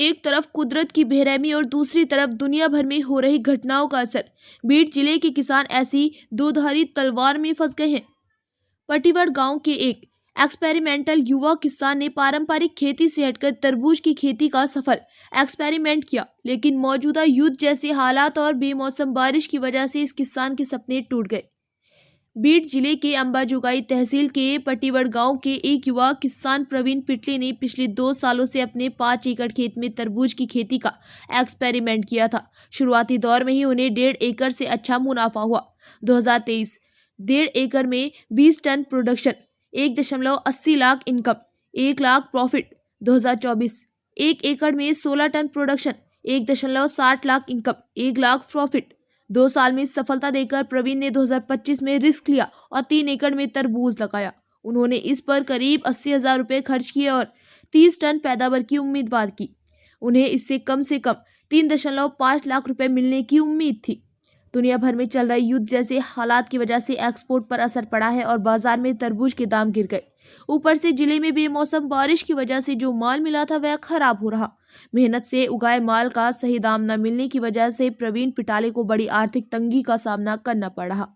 एक तरफ कुदरत की बेरहमी और दूसरी तरफ दुनिया भर में हो रही घटनाओं का असर। बीड जिले के किसान ऐसी दोधारी तलवार में फंस गए हैं। पटिवड़ गांव के एक एक्सपेरिमेंटल युवा किसान ने पारंपरिक खेती से हटकर तरबूज की खेती का सफल एक्सपेरिमेंट किया, लेकिन मौजूदा युद्ध जैसे हालात और बेमौसम बारिश की वजह से इस किसान के सपने टूट गए। बीड जिले के अंबाजोगाई तहसील के पटिवड़ गांव के एक युवा किसान प्रवीण पिटले ने पिछले 2 सालों से अपने 5 एकड़ खेत में तरबूज की खेती का एक्सपेरिमेंट किया था। शुरुआती दौर में ही उन्हें 1.5 एकड़ से अच्छा मुनाफा हुआ। 2023 1.5 एकड़ में 20 ton production, 1.80 lakh income, 1 lakh profit. 2024 1 एकड़ में 16 ton production, 1.60 lakh income, 1 lakh profit. 2 साल में सफलता देकर प्रवीण ने 2025 में रिस्क लिया और 3 एकड़ में तरबूज लगाया। उन्होंने इस पर करीब 80,000 रुपये खर्च किए और 30 टन पैदावार की उम्मीद की। उन्हें इससे कम 3.5 लाख रुपए मिलने की उम्मीद थी। दुनिया भर में चल रहे युद्ध जैसे हालात की वजह से एक्सपोर्ट पर असर पड़ा है और बाजार में तरबूज के दाम गिर गए। ऊपर से जिले में बेमौसम बारिश की वजह से जो माल मिला था वह खराब हो रहा। मेहनत से उगाए माल का सही दाम न मिलने की वजह से प्रवीण पिटाले को बड़ी आर्थिक तंगी का सामना करना पड़ रहा।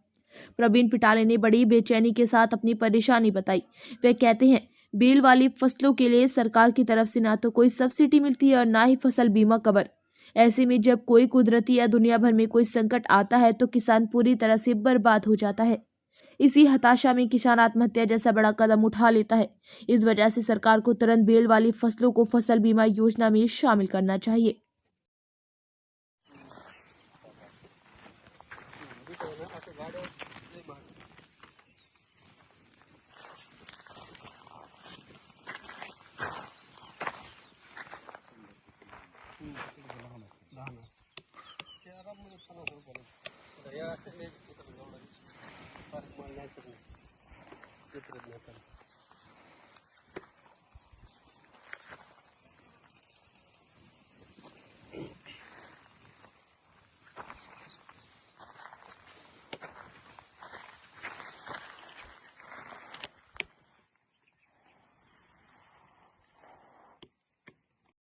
प्रवीण पिटाले ने बड़ी बेचैनी के साथ अपनी परेशानी बताई। वे कहते हैं, बेल वाली फसलों के लिए सरकार की तरफ से ना तो कोई सब्सिडी मिलती है और ना ही फसल बीमा कवर। ऐसे में जब कोई कुदरती या दुनिया भर में कोई संकट आता है तो किसान पूरी तरह से बर्बाद हो जाता है। इसी हताशा में किसान आत्महत्या जैसा बड़ा कदम उठा लेता है। इस वजह से सरकार को तुरंत बेल वाली फसलों को फसल बीमा योजना में शामिल करना चाहिए।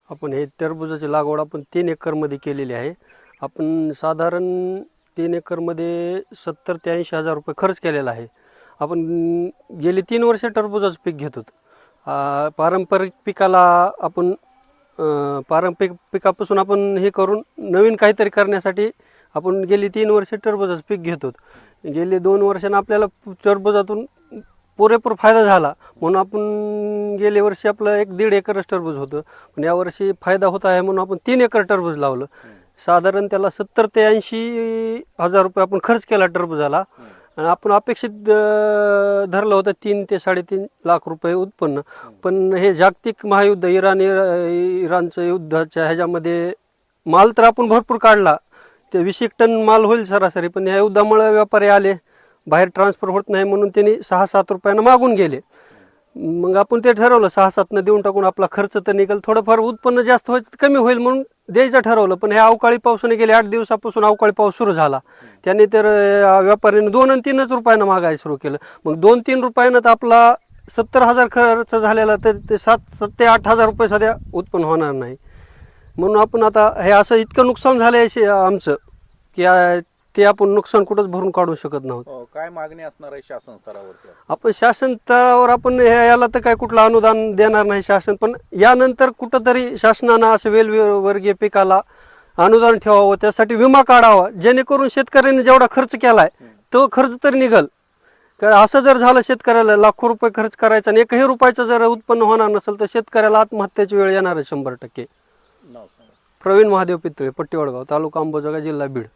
आपण हे टरबूजाची लागवड आपण 3 एकरमध्ये केलेली आहे। आपण साधारण 3 एकरमध्ये 70 ते 80,000 रुपये खर्च केलेला आहे। आपण गेली 3 वर्ष टरबूजाचं पीक घेत होतो। पारंपरिक पिकाला आपण पारंपरिक पिकापासून आपण हे करून नवीन काहीतरी करण्यासाठी आपण गेली 3 वर्ष टरबूजाचं पीक घेत होतो। गेली 2 वर्षांना आपल्याला टरबूजातून पुरेपूर फायदा झाला म्हणून आपण गेल्या वर्षी आपलं 1.5 एकर टरबूज होतं, पण या वर्षी फायदा होत आहे म्हणून आपण 3 एकर टरबूज लावलं। साधारण त्याला 70 ते 80,000 रुपये आपण खर्च केला टरबूजाला आणि आपण अपेक्षित धरलं होतं 3 ते 3.5 लाख रुपये उत्पन्न। पण हे जागतिक महायुद्ध इराणचं युद्धाच्या ह्याच्यामध्ये माल तर आपण भरपूर काढला, ते 20 टन माल होईल सरासरी, पण या युद्धामुळे व्यापारी आले, बाहेर ट्रान्सफर होत नाही म्हणून त्यांनी 6-7 रुपयानं मागून गेले। मग आपण ते ठरवलं 6-7 देऊन टाकून आपला खर्च तर निघेल, थोडंफार उत्पन्न जास्त व्हायचं कमी होईल म्हणून द्यायचं ठरवलं। पण ह्या अवकाळी पावसाने गेले 8 दिवसापासून अवकाळी पाऊस सुरू झाला, त्याने तर व्यापाऱ्याने 2 आणि 3 रुपयानं मागायला सुरू केलं। मग 2-3 रुपयानं तर आपला 70,000 खर्च झालेला, तर ते 7 ते 8,000 रुपये सध्या उत्पन्न होणार नाही। म्हणून आपण आता हे असं इतकं नुकसान झालं आमचं की ते आपण नुकसान कुठंच भरून काढू शकत नव्हतं। काय मागणी असणार आहे शासन स्तरावर? आपण शासन स्तरावर आपण याला तर काय कुठलं अनुदान देणार नाही शासन, पण यानंतर कुठंतरी शासनानं असं वेलवर्गीय पिकाला अनुदान ठेवावं, त्यासाठी विमा काढावा, जेणेकरून शेतकऱ्यांनी जेवढा खर्च केलाय तो खर्च तरी निघल। कारण असं जर झालं शेतकऱ्याला लाखो रुपये खर्च करायचा आणि 1ही रुपयाचं जर उत्पन्न होणार नसेल तर शेतकऱ्याला आत्महत्याची वेळ येणार आहे 100%। नाव सांगा. प्रवीण महादेव पितळे, पट्टीवडगाव, तालुका अंबाजोगाई, जिल्हा बीड।